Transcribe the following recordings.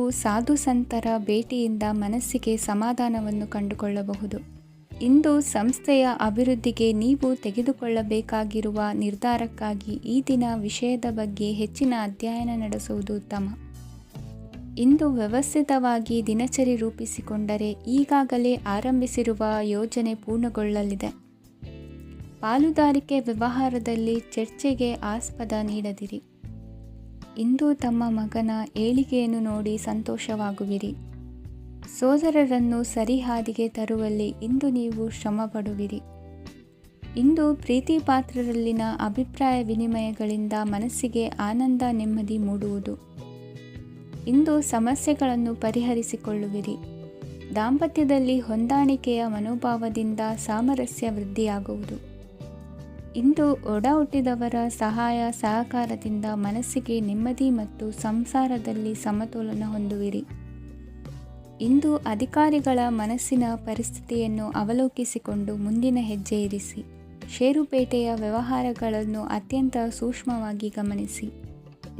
ನೀವು ಸಾಧು ಸಂತರ ಭೇಟಿಯಿಂದ ಮನಸ್ಸಿಗೆ ಸಮಾಧಾನವನ್ನು ಕಂಡುಕೊಳ್ಳಬಹುದು. ಇಂದು ಸಂಸ್ಥೆಯ ಅಭಿವೃದ್ಧಿಗೆ ನೀವು ತೆಗೆದುಕೊಳ್ಳಬೇಕಾಗಿರುವ ನಿರ್ಧಾರಕ್ಕಾಗಿ ಈ ದಿನ ವಿಷಯದ ಬಗ್ಗೆ ಹೆಚ್ಚಿನ ಅಧ್ಯಯನ ನಡೆಸುವುದು ಉತ್ತಮ. ಇಂದು ವ್ಯವಸ್ಥಿತವಾಗಿ ದಿನಚರಿ ರೂಪಿಸಿಕೊಂಡರೆ ಈಗಾಗಲೇ ಆರಂಭಿಸಿರುವ ಯೋಜನೆ ಪೂರ್ಣಗೊಳ್ಳಲಿದೆ. ಪಾಲುದಾರಿಕೆ ವ್ಯವಹಾರದಲ್ಲಿ ಚರ್ಚೆಗೆ ಆಸ್ಪದ ನೀಡದಿರಿ. ಇಂದು ತಮ್ಮ ಮಗನ ಏಳಿಗೆಯನ್ನು ನೋಡಿ ಸಂತೋಷವಾಗುವಿರಿ. ಸೋದರರನ್ನು ಸರಿಹಾದಿಗೆ ತರುವಲ್ಲಿ ಇಂದು ನೀವು ಶ್ರಮಪಡುವಿರಿ. ಇಂದು ಪ್ರೀತಿ ಪಾತ್ರರಲ್ಲಿನ ಅಭಿಪ್ರಾಯ ವಿನಿಮಯಗಳಿಂದ ಮನಸ್ಸಿಗೆ ಆನಂದ ನೆಮ್ಮದಿ ಮೂಡುವುದು. ಇಂದು ಸಮಸ್ಯೆಗಳನ್ನು ಪರಿಹರಿಸಿಕೊಳ್ಳುವಿರಿ. ದಾಂಪತ್ಯದಲ್ಲಿ ಹೊಂದಾಣಿಕೆಯ ಮನೋಭಾವದಿಂದ ಸಾಮರಸ್ಯ ವೃದ್ಧಿಯಾಗುವುದು. ಇಂದು ಒಡ ಹುಟ್ಟಿದವರ ಸಹಾಯ ಸಹಕಾರದಿಂದ ಮನಸ್ಸಿಗೆ ನೆಮ್ಮದಿ ಮತ್ತು ಸಂಸಾರದಲ್ಲಿ ಸಮತೋಲನ ಹೊಂದುವಿರಿ. ಇಂದು ಅಧಿಕಾರಿಗಳ ಮನಸ್ಸಿನ ಪರಿಸ್ಥಿತಿಯನ್ನು ಅವಲೋಕಿಸಿಕೊಂಡು ಮುಂದಿನ ಹೆಜ್ಜೆ ಇರಿಸಿ. ಷೇರುಪೇಟೆಯ ವ್ಯವಹಾರಗಳನ್ನು ಅತ್ಯಂತ ಸೂಕ್ಷ್ಮವಾಗಿ ಗಮನಿಸಿ.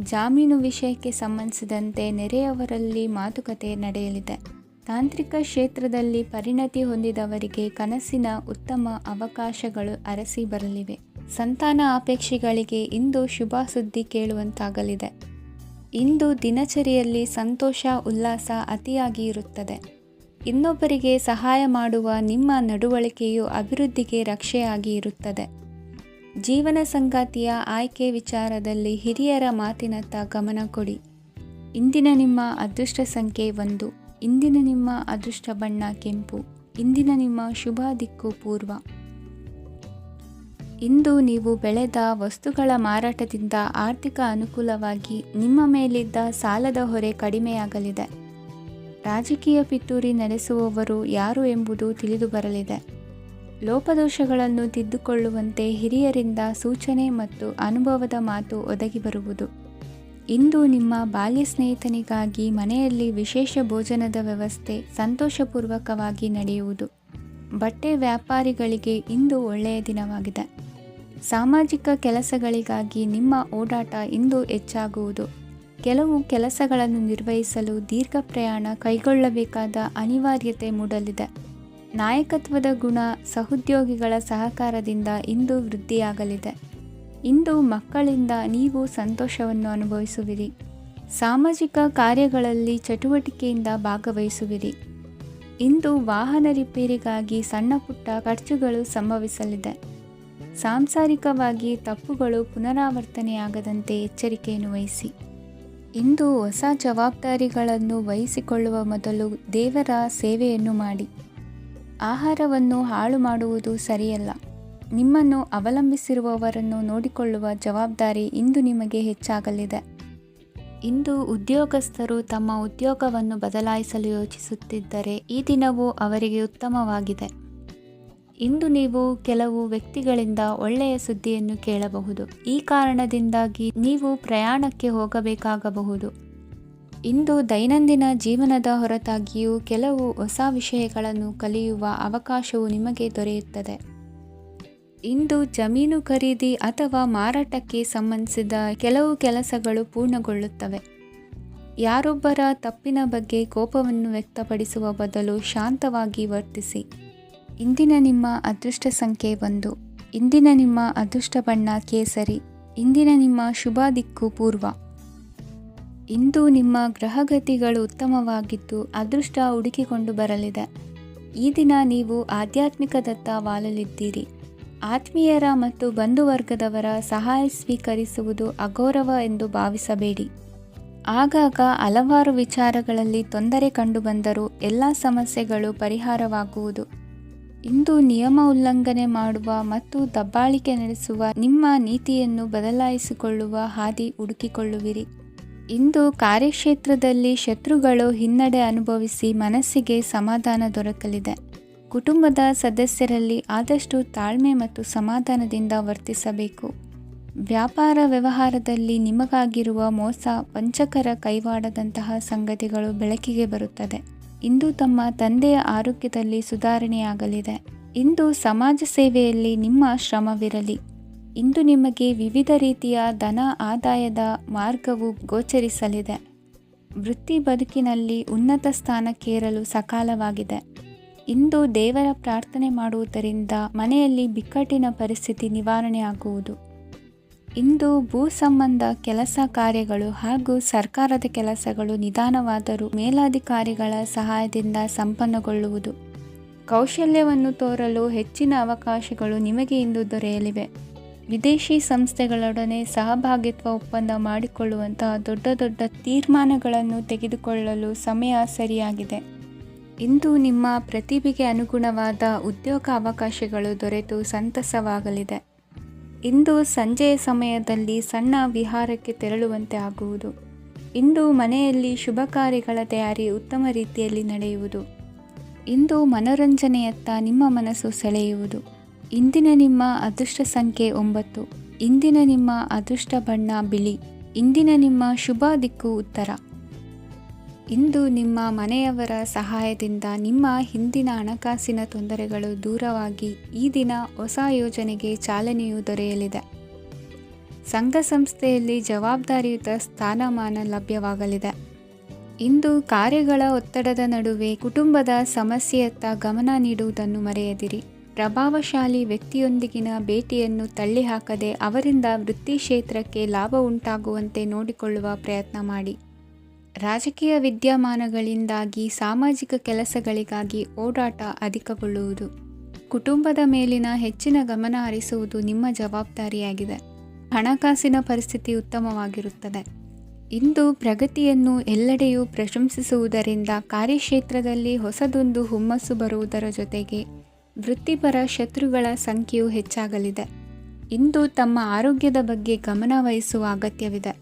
ಜಾಮೀನು ವಿಷಯಕ್ಕೆ ಸಂಬಂಧಿಸಿದಂತೆ ನೆರೆಯವರಲ್ಲಿ ಮಾತುಕತೆ ನಡೆಯಲಿದೆ. ತಾಂತ್ರಿಕ ಕ್ಷೇತ್ರದಲ್ಲಿ ಪರಿಣತಿ ಹೊಂದಿದವರಿಗೆ ಕನಸಿನ ಉತ್ತಮ ಅವಕಾಶಗಳು ಅರಸಿ ಬರಲಿವೆ. ಸಂತಾನ ಅಪೇಕ್ಷೆಗಳಿಗೆ ಇಂದು ಶುಭ ಸುದ್ದಿ ಕೇಳುವಂತಾಗಲಿದೆ. ಇಂದು ದಿನಚರಿಯಲ್ಲಿ ಸಂತೋಷ ಉಲ್ಲಾಸ ಅತಿಯಾಗಿ ಇರುತ್ತದೆ. ಇನ್ನೊಬ್ಬರಿಗೆ ಸಹಾಯ ಮಾಡುವ ನಿಮ್ಮ ನಡವಳಿಕೆಯು ಅಭಿವೃದ್ಧಿಗೆ ರಕ್ಷೆಯಾಗಿ ಇರುತ್ತದೆ. ಜೀವನ ಸಂಗಾತಿಯ ಆಯ್ಕೆ ವಿಚಾರದಲ್ಲಿ ಹಿರಿಯರ ಮಾತಿನತ್ತ ಗಮನ ಕೊಡಿ. ಇಂದಿನ ನಿಮ್ಮ ಅದೃಷ್ಟ ಸಂಖ್ಯೆ 1. ಇಂದಿನ ನಿಮ್ಮ ಅದೃಷ್ಟ ಬಣ್ಣ ಕೆಂಪು. ಇಂದಿನ ನಿಮ್ಮ ಶುಭ ದಿಕ್ಕು ಪೂರ್ವ. ಇಂದು ನೀವು ಬೆಳೆದ ವಸ್ತುಗಳ ಮಾರಾಟದಿಂದ ಆರ್ಥಿಕ ಅನುಕೂಲವಾಗಿ ನಿಮ್ಮ ಮೇಲಿದ್ದ ಸಾಲದ ಹೊರೆ ಕಡಿಮೆಯಾಗಲಿದೆ. ರಾಜಕೀಯ ಪಿತೂರಿ ನಡೆಸುವವರು ಯಾರು ಎಂಬುದು ತಿಳಿದು ಬರಲಿದೆ. ಲೋಪದೋಷಗಳನ್ನು ತಿದ್ದುಕೊಳ್ಳುವಂತೆ ಹಿರಿಯರಿಂದ ಸೂಚನೆ ಮತ್ತು ಅನುಭವದ ಮಾತು ಒದಗಿ ಬರುವುದು. ಇಂದು ನಿಮ್ಮ ಬಾಲ್ಯ ಸ್ನೇಹಿತನಿಗಾಗಿ ಮನೆಯಲ್ಲಿ ವಿಶೇಷ ಭೋಜನದ ವ್ಯವಸ್ಥೆ ಸಂತೋಷಪೂರ್ವಕವಾಗಿ ನಡೆಯುವುದು. ಬಟ್ಟೆ ವ್ಯಾಪಾರಿಗಳಿಗೆ ಇಂದು ಒಳ್ಳೆಯ ದಿನವಾಗಿದೆ. ಸಾಮಾಜಿಕ ಕೆಲಸಗಳಿಗಾಗಿ ನಿಮ್ಮ ಓಡಾಟ ಇಂದು ಹೆಚ್ಚಾಗುವುದು. ಕೆಲವು ಕೆಲಸಗಳನ್ನು ನಿರ್ವಹಿಸಲು ದೀರ್ಘ ಪ್ರಯಾಣ ಕೈಗೊಳ್ಳಬೇಕಾದ ಅನಿವಾರ್ಯತೆ ಮೂಡಲಿದೆ. ನಾಯಕತ್ವದ ಗುಣ ಸಹೋದ್ಯೋಗಿಗಳ ಸಹಕಾರದಿಂದ ಇಂದು ವೃದ್ಧಿಯಾಗಲಿದೆ. ಇಂದು ಮಕ್ಕಳಿಂದ ನೀವು ಸಂತೋಷವನ್ನು ಅನುಭವಿಸುವಿರಿ. ಸಾಮಾಜಿಕ ಕಾರ್ಯಗಳಲ್ಲಿ ಚಟುವಟಿಕೆಯಿಂದ ಭಾಗವಹಿಸುವಿರಿ. ಇಂದು ವಾಹನ ರಿಪೇರಿಗಾಗಿ ಸಣ್ಣ ಪುಟ್ಟ ಖರ್ಚುಗಳು ಸಂಭವಿಸಲಿದೆ. ಸಾಂಸಾರಿಕವಾಗಿ ತಪ್ಪುಗಳು ಪುನರಾವರ್ತನೆಯಾಗದಂತೆ ಎಚ್ಚರಿಕೆಯನ್ನು ವಹಿಸಿ. ಇಂದು ಹೊಸ ಜವಾಬ್ದಾರಿಗಳನ್ನು ವಹಿಸಿಕೊಳ್ಳುವ ಮೊದಲು ದೇವರ ಸೇವೆಯನ್ನು ಮಾಡಿ. ಆಹಾರವನ್ನು ಹಾಳು ಮಾಡುವುದು ಸರಿಯಲ್ಲ. ನಿಮ್ಮನ್ನು ಅವಲಂಬಿಸಿರುವವರನ್ನು ನೋಡಿಕೊಳ್ಳುವ ಜವಾಬ್ದಾರಿ ಇಂದು ನಿಮಗೆ ಹೆಚ್ಚಾಗಲಿದೆ. ಇಂದು ಉದ್ಯೋಗಸ್ಥರು ತಮ್ಮ ಉದ್ಯೋಗವನ್ನು ಬದಲಾಯಿಸಲು ಯೋಚಿಸುತ್ತಿದ್ದರೆ ಈ ದಿನವೂ ಅವರಿಗೆ ಉತ್ತಮವಾಗಿದೆ. ಇಂದು ನೀವು ಕೆಲವು ವ್ಯಕ್ತಿಗಳಿಂದ ಒಳ್ಳೆಯ ಸುದ್ದಿಯನ್ನು ಕೇಳಬಹುದು. ಈ ಕಾರಣದಿಂದಾಗಿ ನೀವು ಪ್ರಯಾಣಕ್ಕೆ ಹೋಗಬೇಕಾಗಬಹುದು. ಇಂದು ದೈನಂದಿನ ಜೀವನದ ಹೊರತಾಗಿಯೂ ಕೆಲವು ಹೊಸ ವಿಷಯಗಳನ್ನು ಕಲಿಯುವ ಅವಕಾಶವು ನಿಮಗೆ ದೊರೆಯುತ್ತದೆ. ಇಂದು ಜಮೀನು ಖರೀದಿ ಅಥವಾ ಮಾರಾಟಕ್ಕೆ ಸಂಬಂಧಿಸಿದ ಕೆಲವು ಕೆಲಸಗಳು ಪೂರ್ಣಗೊಳ್ಳುತ್ತವೆ. ಯಾರೊಬ್ಬರ ತಪ್ಪಿನ ಬಗ್ಗೆ ಕೋಪವನ್ನು ವ್ಯಕ್ತಪಡಿಸುವ ಬದಲು ಶಾಂತವಾಗಿ ವರ್ತಿಸಿ. ಇಂದಿನ ನಿಮ್ಮ ಅದೃಷ್ಟ ಸಂಖ್ಯೆ 1. ಇಂದಿನ ನಿಮ್ಮ ಅದೃಷ್ಟ ಬಣ್ಣ ಕೇಸರಿ. ಇಂದಿನ ನಿಮ್ಮ ಶುಭ ದಿಕ್ಕು ಪೂರ್ವ. ಇಂದು ನಿಮ್ಮ ಗ್ರಹಗತಿಗಳು ಉತ್ತಮವಾಗಿದ್ದು ಅದೃಷ್ಟ ಹುಡುಕಿಕೊಂಡು ಬರಲಿದೆ. ಈ ದಿನ ನೀವು ಆಧ್ಯಾತ್ಮಿಕದತ್ತ ವಾಲಲಿದ್ದೀರಿ. ಆತ್ಮೀಯರ ಮತ್ತು ಬಂಧುವರ್ಗದವರ ಸಹಾಯ ಸ್ವೀಕರಿಸುವುದು ಅಗೌರವ ಎಂದು ಭಾವಿಸಬೇಡಿ. ಆಗಾಗ ಹಲವಾರು ವಿಚಾರಗಳಲ್ಲಿ ತೊಂದರೆ ಕಂಡುಬಂದರೂ ಎಲ್ಲ ಸಮಸ್ಯೆಗಳು ಪರಿಹಾರವಾಗುವುದು. ಇಂದು ನಿಯಮ ಉಲ್ಲಂಘನೆ ಮಾಡುವ ಮತ್ತು ದಬ್ಬಾಳಿಕೆ ನಡೆಸುವ ನಿಮ್ಮ ನೀತಿಯನ್ನು ಬದಲಾಯಿಸಿಕೊಳ್ಳುವ ಹಾದಿ ಹುಡುಕಿಕೊಳ್ಳುವಿರಿ. ಇಂದು ಕಾರ್ಯಕ್ಷೇತ್ರದಲ್ಲಿ ಶತ್ರುಗಳು ಹಿನ್ನಡೆ ಅನುಭವಿಸಿ ಮನಸ್ಸಿಗೆ ಸಮಾಧಾನ ದೊರಕಲಿದೆ. ಕುಟುಂಬದ ಸದಸ್ಯರಲ್ಲಿ ಆದಷ್ಟು ತಾಳ್ಮೆ ಮತ್ತು ಸಮಾಧಾನದಿಂದ ವರ್ತಿಸಬೇಕು. ವ್ಯಾಪಾರ ವ್ಯವಹಾರದಲ್ಲಿ ನಿಮಗಾಗಿರುವ ಮೋಸ, ವಂಚಕರ ಕೈವಾಡದಂತಹ ಸಂಗತಿಗಳು ಬೆಳಕಿಗೆ ಬರುತ್ತದೆ. ಇಂದು ತಮ್ಮ ತಂದೆಯ ಆರೋಗ್ಯದಲ್ಲಿ ಸುಧಾರಣೆಯಾಗಲಿದೆ. ಇಂದು ಸಮಾಜ ಸೇವೆಯಲ್ಲಿ ನಿಮ್ಮ ಶ್ರಮವಿರಲಿ. ಇಂದು ನಿಮಗೆ ವಿವಿಧ ರೀತಿಯ ಧನ ಆದಾಯದ ಮಾರ್ಗವು ಗೋಚರಿಸಲಿದೆ. ವೃತ್ತಿ ಬದುಕಿನಲ್ಲಿ ಉನ್ನತ ಸ್ಥಾನಕ್ಕೇರಲು ಸಕಾಲವಾಗಿದೆ. ಇಂದು ದೇವರ ಪ್ರಾರ್ಥನೆ ಮಾಡುವುದರಿಂದ ಮನೆಯಲ್ಲಿ ಬಿಕ್ಕಟ್ಟಿನ ಪರಿಸ್ಥಿತಿ ನಿವಾರಣೆಯಾಗುವುದು. ಇಂದು ಭೂ ಸಂಬಂಧ ಕೆಲಸ ಕಾರ್ಯಗಳು ಹಾಗೂ ಸರ್ಕಾರದ ಕೆಲಸಗಳು ನಿಧಾನವಾದರೂ ಮೇಲಾಧಿಕಾರಿಗಳ ಸಹಾಯದಿಂದ ಸಂಪನ್ನಗೊಳ್ಳುವುದು. ಕೌಶಲ್ಯವನ್ನು ತೋರಲು ಹೆಚ್ಚಿನ ಅವಕಾಶಗಳು ನಿಮಗೆ ಇಂದು ದೊರೆಯಲಿವೆ. ವಿದೇಶಿ ಸಂಸ್ಥೆಗಳೊಡನೆ ಸಹಭಾಗಿತ್ವ ಒಪ್ಪಂದ ಮಾಡಿಕೊಳ್ಳುವಂತಹ ದೊಡ್ಡ ದೊಡ್ಡ ತೀರ್ಮಾನಗಳನ್ನು ತೆಗೆದುಕೊಳ್ಳಲು ಸಮಯ ಸರಿಯಾಗಿದೆ. ಇಂದು ನಿಮ್ಮ ಪ್ರತಿಭೆಗೆ ಅನುಗುಣವಾದ ಉದ್ಯೋಗ ಅವಕಾಶಗಳು ದೊರೆತು ಸಂತಸವಾಗಲಿದೆ. ಇಂದು ಸಂಜೆಯ ಸಮಯದಲ್ಲಿ ಸಣ್ಣ ವಿಹಾರಕ್ಕೆ ತೆರಳುವಂತೆ ಆಗುವುದು. ಇಂದು ಮನೆಯಲ್ಲಿ ಶುಭ ಕಾರ್ಯಗಳ ತಯಾರಿ ಉತ್ತಮ ರೀತಿಯಲ್ಲಿ ನಡೆಯುವುದು. ಇಂದು ಮನೋರಂಜನೆಯತ್ತ ನಿಮ್ಮ ಮನಸ್ಸು ಸೆಳೆಯುವುದು. ಇಂದಿನ ನಿಮ್ಮ ಅದೃಷ್ಟ ಸಂಖ್ಯೆ 9. ಇಂದಿನ ನಿಮ್ಮ ಅದೃಷ್ಟ ಬಣ್ಣ ಬಿಳಿ. ಇಂದಿನ ನಿಮ್ಮ ಶುಭ ದಿಕ್ಕು ಉತ್ತರ. ಇಂದು ನಿಮ್ಮ ಮನೆಯವರ ಸಹಾಯದಿಂದ ನಿಮ್ಮ ಹಿಂದಿನ ಹಣಕಾಸಿನ ತೊಂದರೆಗಳು ದೂರವಾಗಿ ಈ ದಿನ ಹೊಸ ಯೋಜನೆಗೆ ಚಾಲನೆಯು ದೊರೆಯಲಿದೆ. ಸಂಘ ಸಂಸ್ಥೆಯಲ್ಲಿ ಜವಾಬ್ದಾರಿಯುತ ಸ್ಥಾನಮಾನ ಲಭ್ಯವಾಗಲಿದೆ. ಇಂದು ಕಾರ್ಯಗಳ ಒತ್ತಡದ ನಡುವೆ ಕುಟುಂಬದ ಸಮಸ್ಯೆಯತ್ತ ಗಮನ ನೀಡುವುದನ್ನು ಮರೆಯದಿರಿ. ಪ್ರಭಾವಶಾಲಿ ವ್ಯಕ್ತಿಯೊಂದಿಗಿನ ಭೇಟಿಯನ್ನು ತಳ್ಳಿಹಾಕದೆ ಅವರಿಂದ ವೃತ್ತಿ ಕ್ಷೇತ್ರಕ್ಕೆ ಲಾಭ ಉಂಟಾಗುವಂತೆ ನೋಡಿಕೊಳ್ಳುವ ಪ್ರಯತ್ನ ಮಾಡಿ. ರಾಜಕೀಯ ವಿದ್ಯಮಾನಗಳಿಂದಾಗಿ ಸಾಮಾಜಿಕ ಕೆಲಸಗಳಿಗಾಗಿ ಓಡಾಟ ಅಧಿಕಗೊಳ್ಳುವುದು. ಕುಟುಂಬದ ಮೇಲಿನ ಹೆಚ್ಚಿನ ಗಮನ ಹರಿಸುವುದು ನಿಮ್ಮ ಜವಾಬ್ದಾರಿಯಾಗಿದೆ. ಹಣಕಾಸಿನ ಪರಿಸ್ಥಿತಿ ಉತ್ತಮವಾಗಿರುತ್ತದೆ. ಇಂದು ಪ್ರಗತಿಯನ್ನು ಎಲ್ಲೆಡೆಯೂ ಪ್ರಶಂಸಿಸುವುದರಿಂದ ಕಾರ್ಯಕ್ಷೇತ್ರದಲ್ಲಿ ಹೊಸದೊಂದು ಹುಮ್ಮಸ್ಸು ಬರುವುದರ ಜೊತೆಗೆ ವೃತ್ತಿಪರ ಶತ್ರುಗಳ ಸಂಖ್ಯೆಯು ಹೆಚ್ಚಾಗಲಿದೆ. ಇಂದು ತಮ್ಮ ಆರೋಗ್ಯದ ಬಗ್ಗೆ ಗಮನ ವಹಿಸುವ ಅಗತ್ಯವಿದೆ.